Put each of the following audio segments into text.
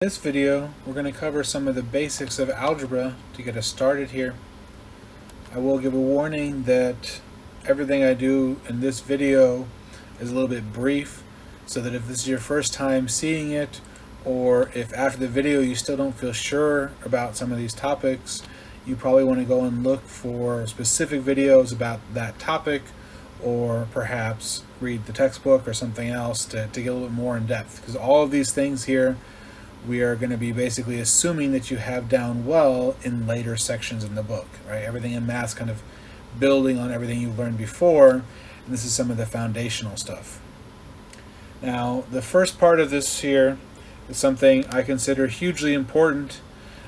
In this video, we're going to cover some of the basics of algebra to get us started here. I will give a warning that everything I do in this video is a little bit brief, so that if this is your first time seeing it, or if after the video you still don't feel sure about some of these topics, you probably want to go and look for specific videos about that topic, or perhaps read the textbook or something else to get a little bit more in depth, because all of these things here we are going to be basically assuming that you have down well in later sections in the book, right? Everything in math's kind of building on everything you've learned before, and this is some of the foundational stuff. Now, the first part of this here is something I consider hugely important.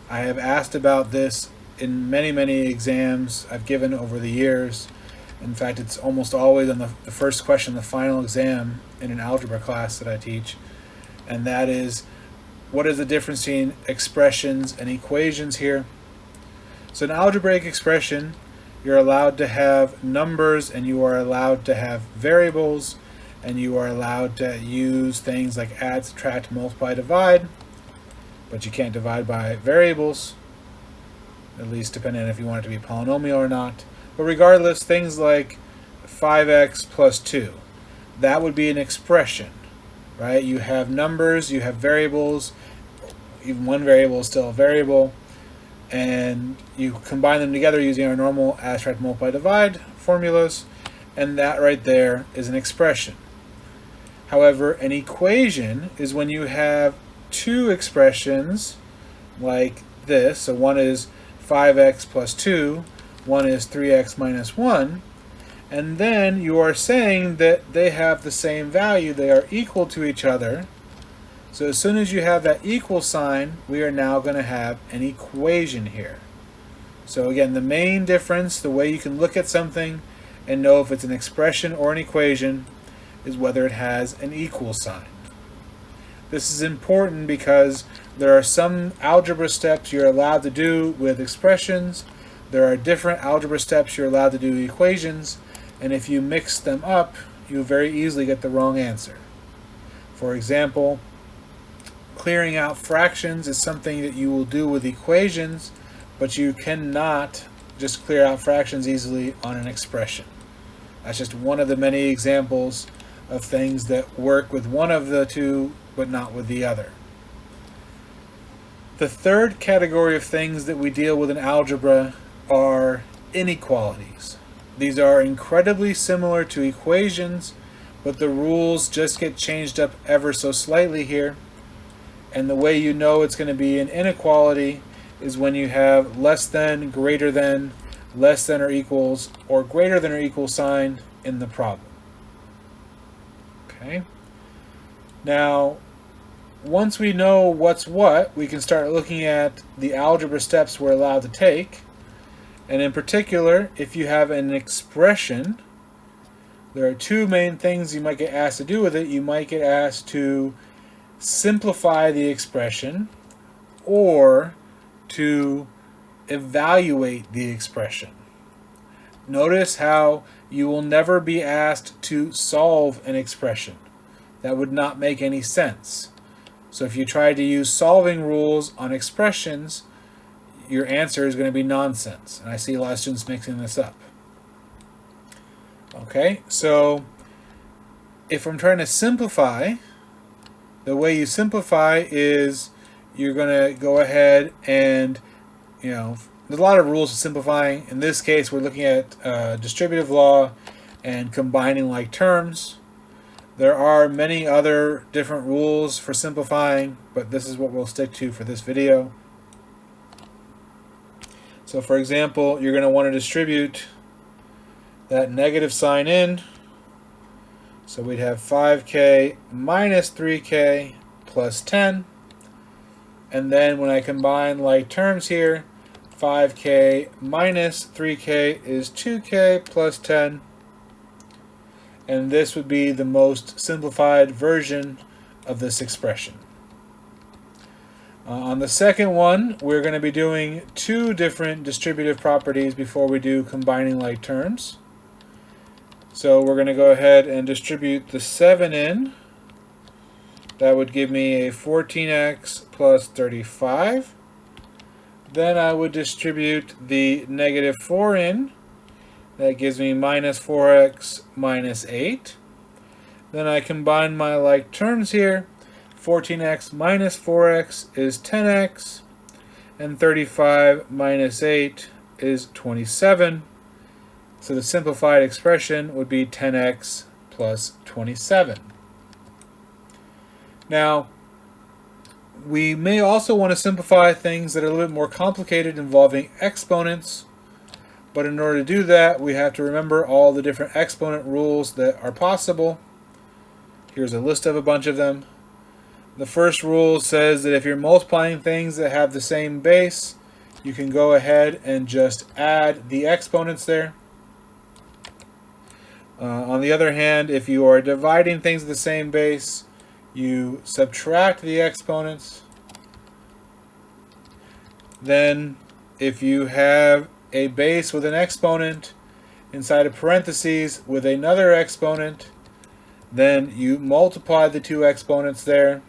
I have asked about this in many exams I've given over the years. In fact, it's almost always on the first question, the final exam in an algebra class that I teach, and that is, what is the difference between expressions and equations here? So an algebraic expression, you're allowed to have numbers and you are allowed to have variables, and you are allowed to use things like add, subtract, multiply, divide, but you can't divide by variables, at least depending on if you want it to be polynomial or not. But regardless, things like 5x plus 2, that would be an expression, right? You have numbers, you have variables, even one variable is still a variable, and you combine them together using our normal add, subtract, multiply, divide formulas, and that right there is an expression. However, an equation is when you have two expressions like this. So one is 5x plus 2, one is 3x minus 1, and then you are saying that they have the same value, they are equal to each other. So as soon as you have that equal sign, we are now going to have an equation here. So again, the main difference, the way you can look at something and know if it's an expression or an equation, is whether it has an equal sign. This is important because there are some algebra steps you're allowed to do with expressions. There are different algebra steps you're allowed to do with equations, and if you mix them up, you very easily get the wrong answer. For example, clearing out fractions is something that you will do with equations, but you cannot just clear out fractions easily on an expression. That's just one of the many examples of things that work with one of the two, but not with the other. The third category of things that we deal with in algebra are inequalities. These are incredibly similar to equations, but the rules just get changed up ever so slightly here. And the way you know it's going to be an inequality is when you have less than, greater than, less than or equals, or greater than or equal sign in the problem. Okay. Now, once we know what's what, we can start looking at the algebra steps we're allowed to take. And in particular, if you have an expression, there are two main things you might get asked to do with it. You might get asked to simplify the expression or to evaluate the expression. Notice how you will never be asked to solve an expression. That would not make any sense. So if you try to use solving rules on expressions, your answer is going to be nonsense. And I see a lot of students mixing this up. Okay, so if I'm trying to simplify, the way you simplify is you're going to go ahead and, there's a lot of rules to simplifying. In this case, we're looking at distributive law and combining like terms. There are many other different rules for simplifying, but this is what we'll stick to for this video. So for example, you're going to want to distribute that negative sign in. So we'd have 5k minus 3k plus 10. And then when I combine like terms here, 5k minus 3k is 2k plus 10. And this would be the most simplified version of this expression. On the second one, we're going to be doing two different distributive properties before we do combining like terms. So we're going to go ahead and distribute the 7 in That would give me a 14x plus 35. Then I would distribute the negative 4 in. That gives me minus 4x minus 8. Then I combine my like terms here. 14x minus 4x is 10x. And 35 minus 8 is 27. So the simplified expression would be 10x plus 27. Now, we may also want to simplify things that are a little bit more complicated involving exponents. But in order to do that, we have to remember all the different exponent rules that are possible. Here's a list of a bunch of them. The first rule says that if you're multiplying things that have the same base, you can go ahead and just add the exponents there. On the other hand, if you are dividing things with the same base, you subtract the exponents. Then, if you have a base with an exponent inside of parentheses with another exponent, then you multiply the two exponents there.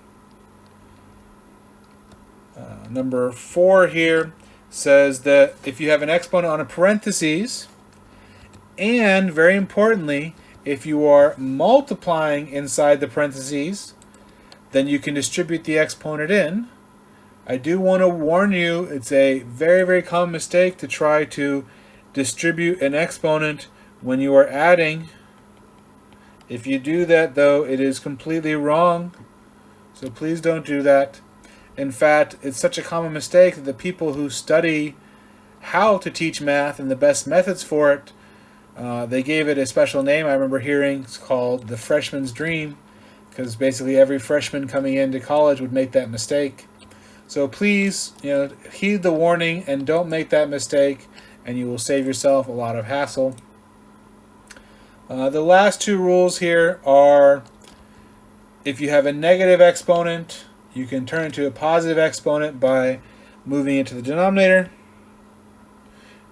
Number 4 here says that if you have an exponent on a parentheses, and very importantly, if you are multiplying inside the parentheses, then you can distribute the exponent in. I do want to warn you, it's a very, very common mistake to try to distribute an exponent when you are adding. If you do that, though, it is completely wrong. So please don't do that. In fact, it's such a common mistake that the people who study how to teach math and the best methods for it, they gave it a special name I remember hearing. It's called the freshman's dream, because basically every freshman coming into college would make that mistake. So please, heed the warning and don't make that mistake, and you will save yourself a lot of hassle. The last two rules here are, if you have a negative exponent, you can turn it into a positive exponent by moving it to the denominator.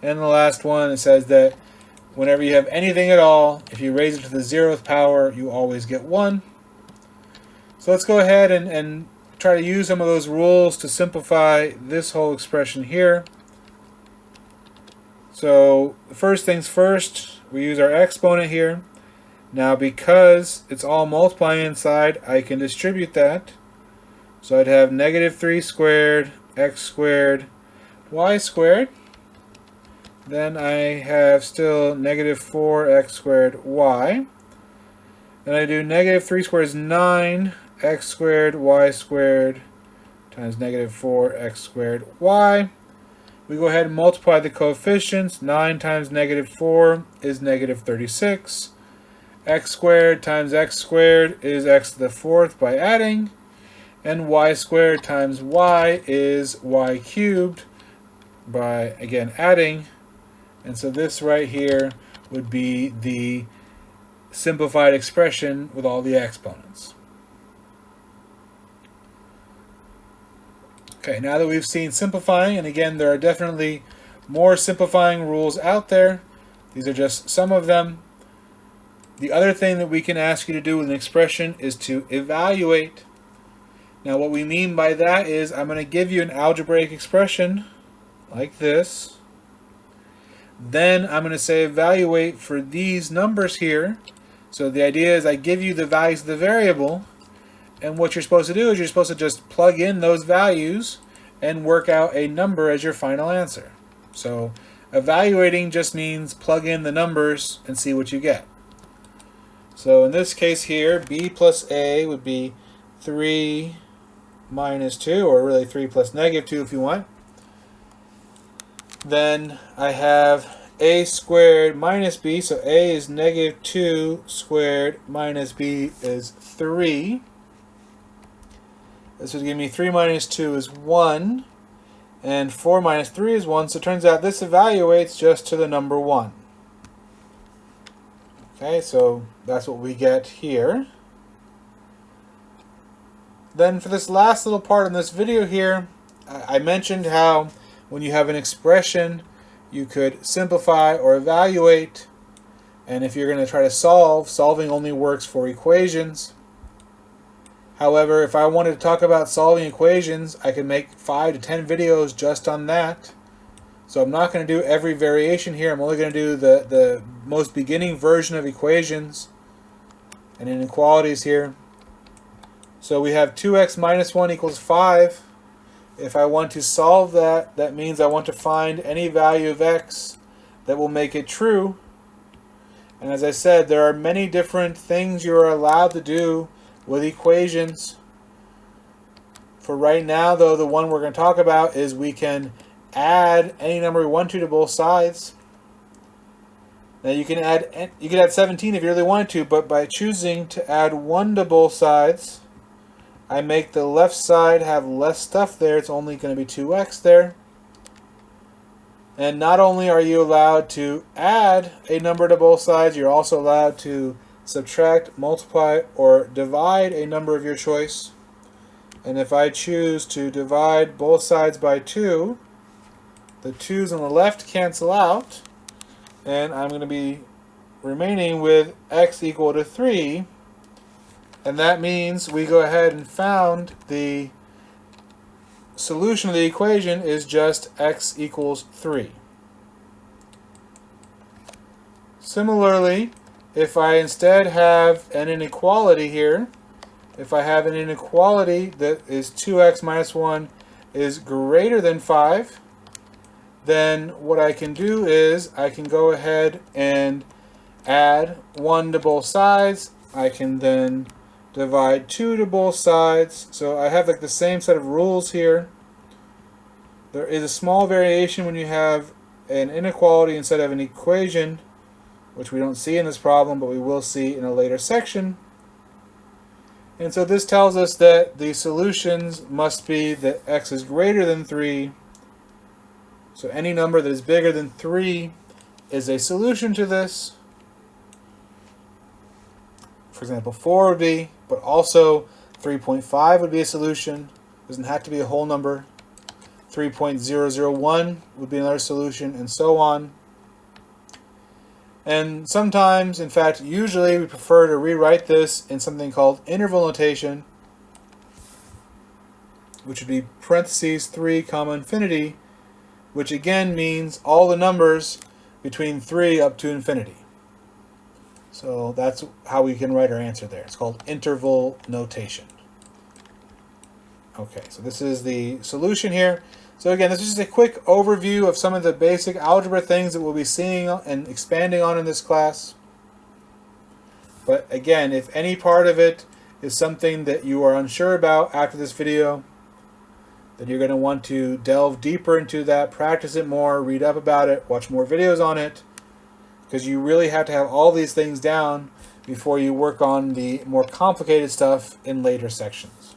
And the last one, it says that whenever you have anything at all, if you raise it to the 0th power, you always get 1. So let's go ahead and try to use some of those rules to simplify this whole expression here. So first things first, we use our exponent here. Now because it's all multiplying inside, I can distribute that. So I'd have negative 3 squared, x squared, y squared. Then I have still negative 4x squared y. Then I do negative 3 squared is 9, x squared, y squared, times negative 4x squared y. We go ahead and multiply the coefficients. 9 times negative 4 is negative 36. X squared times x squared is x to the 4th by adding. And y squared times y is y cubed by, again, adding. And so this right here would be the simplified expression with all the exponents. Okay, now that we've seen simplifying, and again, there are definitely more simplifying rules out there. These are just some of them. The other thing that we can ask you to do with an expression is to evaluate. Now what we mean by that is I'm going to give you an algebraic expression like this. Then I'm going to say evaluate for these numbers here. So the idea is I give you the values of the variable, and what you're supposed to do is you're supposed to just plug in those values and work out a number as your final answer. So evaluating just means plug in the numbers and see what you get. So in this case here, b plus a would be 3 minus 2, or really 3 plus negative 2 if you want. Then I have a squared minus b, so a is negative 2 squared minus b is 3. This would give me 3 minus 2 is 1, and 4 minus 3 is 1, so it turns out this evaluates just to the number 1. Okay, so that's what we get here. Then for this last little part in this video here, I mentioned how when you have an expression, you could simplify or evaluate. And if you're going to try to solve, solving only works for equations. However, if I wanted to talk about solving equations, I could make 5 to 10 videos just on that. So I'm not going to do every variation here. I'm only going to do the most beginning version of equations and inequalities here. So we have 2x minus 1 equals 5. If I want to solve that, that means I want to find any value of x that will make it true. And as I said, there are many different things you are allowed to do with equations. For right now, though, the one we're going to talk about is we can add any number we want to both sides. Now you can add 17 if you really wanted to, but by choosing to add 1 to both sides, I make the left side have less stuff there. It's only going to be 2x there. And not only are you allowed to add a number to both sides, you're also allowed to subtract, multiply, or divide a number of your choice. And if I choose to divide both sides by 2, the 2's on the left cancel out, and I'm going to be remaining with x equal to 3. And that means we go ahead and found the solution of the equation is just x equals 3. Similarly, if I instead have an inequality here, if I have an inequality that is 2x minus 1 is greater than 5, then what I can do is I can go ahead and add 1 to both sides. I can then divide 2 to both sides. So I have like the same set of rules here. There is a small variation when you have an inequality instead of an equation, which we don't see in this problem, but we will see in a later section. And so this tells us that the solutions must be that x is greater than 3. So any number that is bigger than 3 is a solution to this. For example, 4 would be, but also 3.5 would be a solution. Doesn't have to be a whole number. 3.001 would be another solution, and so on. And sometimes, in fact, usually we prefer to rewrite this in something called interval notation, which would be parentheses 3 comma infinity, which again means all the numbers between 3 up to infinity. So that's how we can write our answer there. It's called interval notation. Okay, so this is the solution here. So again, this is just a quick overview of some of the basic algebra things that we'll be seeing and expanding on in this class. But again, if any part of it is something that you are unsure about after this video, then you're going to want to delve deeper into that, practice it more, read up about it, watch more videos on it, because you really have to have all these things down before you work on the more complicated stuff in later sections.